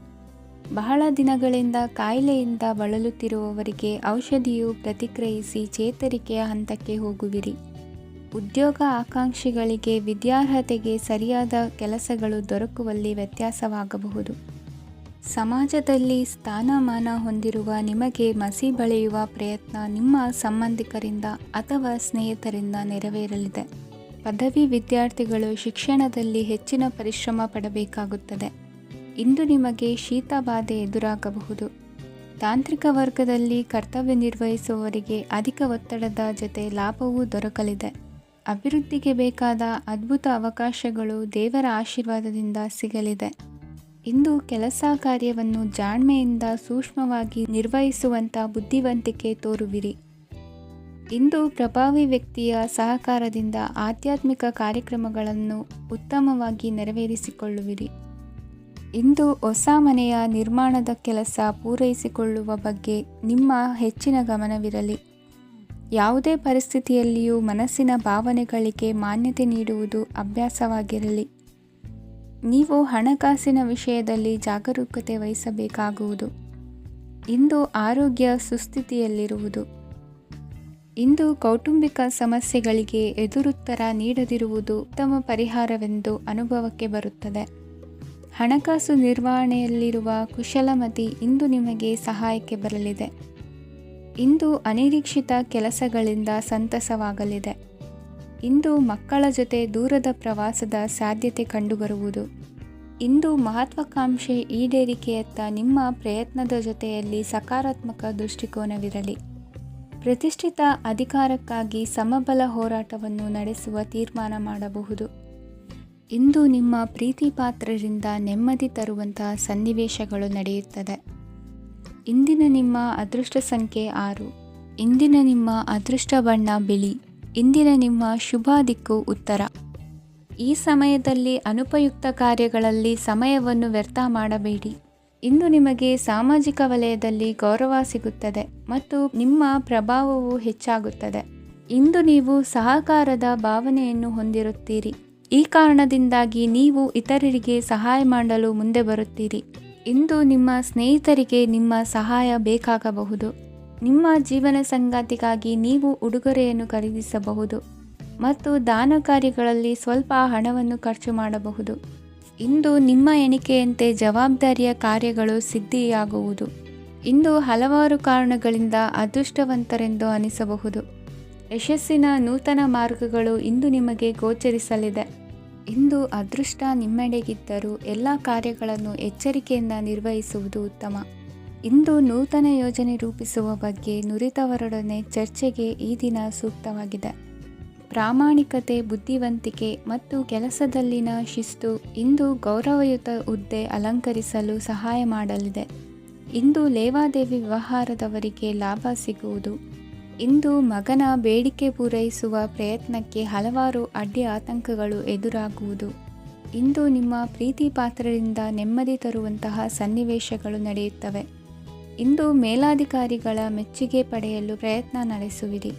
ಬಹಳ ದಿನಗಳಿಂದ ಕಾಯಿಲೆಯಿಂದ ಬಳಲುತ್ತಿರುವವರಿಗೆ ಔಷಧಿಯು ಪ್ರತಿಕ್ರಿಯಿಸಿ ಚೇತರಿಕೆಯ ಹಂತಕ್ಕೆ ಹೋಗುವಿರಿ. ಉದ್ಯೋಗ ಆಕಾಂಕ್ಷಿಗಳಿಗೆ ವಿದ್ಯಾರ್ಹತೆಗೆ ಸರಿಯಾದ ಕೆಲಸಗಳು ದೊರಕುವಲ್ಲಿ ವ್ಯತ್ಯಾಸವಾಗಬಹುದು. ಸಮಾಜದಲ್ಲಿ ಸ್ಥಾನಮಾನ ಹೊಂದಿರುವ ನಿಮಗೆ ಮಸಿ ಬಳಿಯುವ ಪ್ರಯತ್ನ ನಿಮ್ಮ ಸಂಬಂಧಿಕರಿಂದ ಅಥವಾ ಸ್ನೇಹಿತರಿಂದ ನೆರವೇರಲಿದೆ. ಪದವಿ ವಿದ್ಯಾರ್ಥಿಗಳು ಶಿಕ್ಷಣದಲ್ಲಿ ಹೆಚ್ಚಿನ ಪರಿಶ್ರಮ ಪಡಬೇಕಾಗುತ್ತದೆ. ಇಂದು ನಿಮಗೆ ಶೀತ ಬಾಧೆ ಎದುರಾಗಬಹುದು. ತಾಂತ್ರಿಕ ವರ್ಗದಲ್ಲಿ ಕರ್ತವ್ಯ ನಿರ್ವಹಿಸುವವರಿಗೆ ಅಧಿಕ ಒತ್ತಡದ ಜೊತೆ ಲಾಭವೂ ದೊರಕಲಿದೆ. ಅಭಿವೃದ್ಧಿಗೆ ಬೇಕಾದ ಅದ್ಭುತ ಅವಕಾಶಗಳು ದೇವರ ಆಶೀರ್ವಾದದಿಂದ ಸಿಗಲಿದೆ. ಇಂದು ಕೆಲಸ ಕಾರ್ಯವನ್ನು ಜಾಣ್ಮೆಯಿಂದ ಸೂಕ್ಷ್ಮವಾಗಿ ನಿರ್ವಹಿಸುವಂಥ ಬುದ್ಧಿವಂತಿಕೆ ತೋರುವಿರಿ. ಇಂದು ಪ್ರಭಾವಿ ವ್ಯಕ್ತಿಯ ಸಹಕಾರದಿಂದ ಆಧ್ಯಾತ್ಮಿಕ ಕಾರ್ಯಕ್ರಮಗಳನ್ನು ಉತ್ತಮವಾಗಿ ನೆರವೇರಿಸಿಕೊಳ್ಳುವಿರಿ. ಇಂದು ಹೊಸ ಮನೆಯ ನಿರ್ಮಾಣದ ಕೆಲಸ ಪೂರೈಸಿಕೊಳ್ಳುವ ಬಗ್ಗೆ ನಿಮ್ಮ ಹೆಚ್ಚಿನ ಗಮನವಿರಲಿ. ಯಾವುದೇ ಪರಿಸ್ಥಿತಿಯಲ್ಲಿಯೂ ಮನಸ್ಸಿನ ಭಾವನೆಗಳಿಗೆ ಮಾನ್ಯತೆ ನೀಡುವುದು ಅಭ್ಯಾಸವಾಗಿರಲಿ. ನೀವು ಹಣಕಾಸಿನ ವಿಷಯದಲ್ಲಿ ಜಾಗರೂಕತೆ ವಹಿಸಬೇಕಾಗುವುದು. ಇಂದು ಆರೋಗ್ಯ ಸುಸ್ಥಿತಿಯಲ್ಲಿರುವುದು. ಇಂದು ಕೌಟುಂಬಿಕ ಸಮಸ್ಯೆಗಳಿಗೆ ಎದುರುತ್ತರ ನೀಡದಿರುವುದು ಉತ್ತಮ ಪರಿಹಾರವೆಂದು ಅನುಭವಕ್ಕೆ ಬರುತ್ತದೆ. ಹಣಕಾಸು ನಿರ್ವಹಣೆಯಲ್ಲಿರುವ ಕುಶಲಮತಿ ಇಂದು ನಿಮಗೆ ಸಹಾಯಕ್ಕೆ ಬರಲಿದೆ. ಇಂದು ಅನಿರೀಕ್ಷಿತ ಕೆಲಸಗಳಿಂದ ಸಂತಸವಾಗಲಿದೆ. ಇಂದು ಮಕ್ಕಳ ಜೊತೆ ದೂರದ ಪ್ರವಾಸದ ಸಾಧ್ಯತೆ ಕಂಡುಬರುವುದು. ಇಂದು ಮಹತ್ವಾಕಾಂಕ್ಷೆ ಈಡೇರಿಕೆಯತ್ತ ನಿಮ್ಮ ಪ್ರಯತ್ನದ ಜೊತೆಯಲ್ಲಿ ಸಕಾರಾತ್ಮಕ ದೃಷ್ಟಿಕೋನವಿರಲಿ. ಪ್ರತಿಷ್ಠಿತ ಅಧಿಕಾರಕ್ಕಾಗಿ ಸಮಬಲ ಹೋರಾಟವನ್ನು ನಡೆಸುವ ತೀರ್ಮಾನ ಮಾಡಬಹುದು. ಇಂದು ನಿಮ್ಮ ಪ್ರೀತಿ ಪಾತ್ರರಿಂದ ನೆಮ್ಮದಿ ತರುವಂತಹ ಸನ್ನಿವೇಶಗಳು ನಡೆಯುತ್ತದೆ. ಇಂದಿನ ನಿಮ್ಮ ಅದೃಷ್ಟ ಸಂಖ್ಯೆ 6. ಇಂದಿನ ನಿಮ್ಮ ಅದೃಷ್ಟ ಬಣ್ಣ ಬಿಳಿ. ಇಂದಿನ ನಿಮ್ಮ ಶುಭ ದಿಕ್ಕು ಉತ್ತರ. ಈ ಸಮಯದಲ್ಲಿ ಅನುಪಯುಕ್ತ ಕಾರ್ಯಗಳಲ್ಲಿ ಸಮಯವನ್ನು ವ್ಯರ್ಥ ಮಾಡಬೇಡಿ. ಇಂದು ನಿಮಗೆ ಸಾಮಾಜಿಕ ವಲಯದಲ್ಲಿ ಗೌರವ ಸಿಗುತ್ತದೆ ಮತ್ತು ನಿಮ್ಮ ಪ್ರಭಾವವು ಹೆಚ್ಚಾಗುತ್ತದೆ. ಇಂದು ನೀವು ಸಹಕಾರದ ಭಾವನೆಯನ್ನು ಹೊಂದಿರುತ್ತೀರಿ. ಈ ಕಾರಣದಿಂದಾಗಿ ನೀವು ಇತರರಿಗೆ ಸಹಾಯ ಮಾಡಲು ಮುಂದೆ ಬರುತ್ತೀರಿ. ಇಂದು ನಿಮ್ಮ ಸ್ನೇಹಿತರಿಗೆ ನಿಮ್ಮ ಸಹಾಯ ಬೇಕಾಗಬಹುದು. ನಿಮ್ಮ ಜೀವನ ಸಂಗಾತಿಗಾಗಿ ನೀವು ಉಡುಗೊರೆಯನ್ನು ಖರೀದಿಸಬಹುದು ಮತ್ತು ದಾನ ಕಾರ್ಯಗಳಲ್ಲಿ ಸ್ವಲ್ಪ ಹಣವನ್ನು ಖರ್ಚು ಮಾಡಬಹುದು. ಇಂದು ನಿಮ್ಮ ಎಣಿಕೆಯಂತೆ ಜವಾಬ್ದಾರಿಯ ಕಾರ್ಯಗಳು ಸಿದ್ಧಿಯಾಗುವುದು. ಇಂದು ಹಲವಾರು ಕಾರಣಗಳಿಂದ ಅದೃಷ್ಟವಂತರೆಂದು ಅನಿಸಬಹುದು. ಯಶಸ್ಸಿನ ನೂತನ ಮಾರ್ಗಗಳು ಇಂದು ನಿಮಗೆ ಗೋಚರಿಸಲಿದೆ. ಇಂದು ಅದೃಷ್ಟ ನಿಮ್ಮೆಡೆಗಿದ್ದರೂ ಎಲ್ಲ ಕಾರ್ಯಗಳನ್ನು ಎಚ್ಚರಿಕೆಯಿಂದ ನಿರ್ವಹಿಸುವುದು ಉತ್ತಮ. ಇಂದು ನೂತನ ಯೋಜನೆ ರೂಪಿಸುವ ಬಗ್ಗೆ ನುರಿತವರೊಡನೆ ಚರ್ಚೆಗೆ ಈ ದಿನ ಸೂಕ್ತವಾಗಿದೆ. ಪ್ರಾಮಾಣಿಕತೆ, ಬುದ್ಧಿವಂತಿಕೆ ಮತ್ತು ಕೆಲಸದಲ್ಲಿನ ಶಿಸ್ತು ಇಂದು ಗೌರವಯುತ ಹುದ್ದೆ ಅಲಂಕರಿಸಲು ಸಹಾಯ ಮಾಡಲಿದೆ. ಇಂದು ಲೇವಾದೇವಿ ವ್ಯವಹಾರದವರಿಗೆ ಲಾಭ ಸಿಗುವುದು. ಇಂದು ಮಗನ ಬೇಡಿಕೆ ಪೂರೈಸುವ ಪ್ರಯತ್ನಕ್ಕೆ ಹಲವಾರು ಅಡ್ಡಿ ಆತಂಕಗಳು ಎದುರಾಗುವುದು. ಇಂದು ನಿಮ್ಮ ಪ್ರೀತಿ ಪಾತ್ರರಿಂದ ನೆಮ್ಮದಿ ತರುವಂತಹ ಸನ್ನಿವೇಶಗಳು ನಡೆಯುತ್ತವೆ. ಇಂದು ಮೇಲಾಧಿಕಾರಿಗಳ ಮೆಚ್ಚುಗೆ ಪಡೆಯಲು ಪ್ರಯತ್ನ ನಡೆಸುವಿರಿ.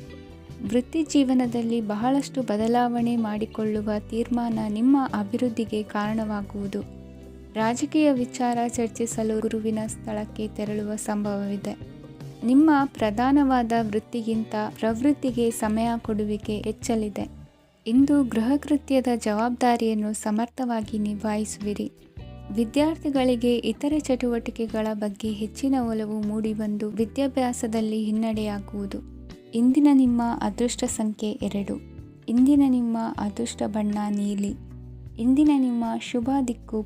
ವೃತ್ತಿ ಜೀವನದಲ್ಲಿ ಬಹಳಷ್ಟು ಬದಲಾವಣೆ ಮಾಡಿಕೊಳ್ಳುವ ತೀರ್ಮಾನ ನಿಮ್ಮ ಅಭಿವೃದ್ಧಿಗೆ ಕಾರಣವಾಗುವುದು. ರಾಜಕೀಯ ವಿಚಾರ ಚರ್ಚಿಸಲು ಗುರುವಿನ ಸ್ಥಳಕ್ಕೆ ತೆರಳುವ ಸಂಭವವಿದೆ. ನಿಮ್ಮ ಪ್ರಧಾನವಾದ ವೃತ್ತಿಗಿಂತ ಪ್ರವೃತ್ತಿಗೆ ಸಮಯ ಕೊಡುವಿಕೆ ಹೆಚ್ಚಲಿದೆ. ಇಂದು ಗೃಹ ಕೃತ್ಯದ ಜವಾಬ್ದಾರಿಯನ್ನು ಸಮರ್ಥವಾಗಿ ನಿಭಾಯಿಸುವಿರಿ. ವಿದ್ಯಾರ್ಥಿಗಳಿಗೆ ಇತರೆ ಚಟುವಟಿಕೆಗಳ ಬಗ್ಗೆ ಹೆಚ್ಚಿನ ಒಲವು ಮೂಡಿಬಂದು ವಿದ್ಯಾಭ್ಯಾಸದಲ್ಲಿ ಹಿನ್ನಡೆಯಾಗುವುದು. ಇಂದಿನ ನಿಮ್ಮ ಅದೃಷ್ಟ ಸಂಖ್ಯೆ 2. ಇಂದಿನ ನಿಮ್ಮ ಅದೃಷ್ಟ ಬಣ್ಣ ನೀಲಿ. ಇಂದಿನ ನಿಮ್ಮ ಶುಭ ದಿಕ್ಕು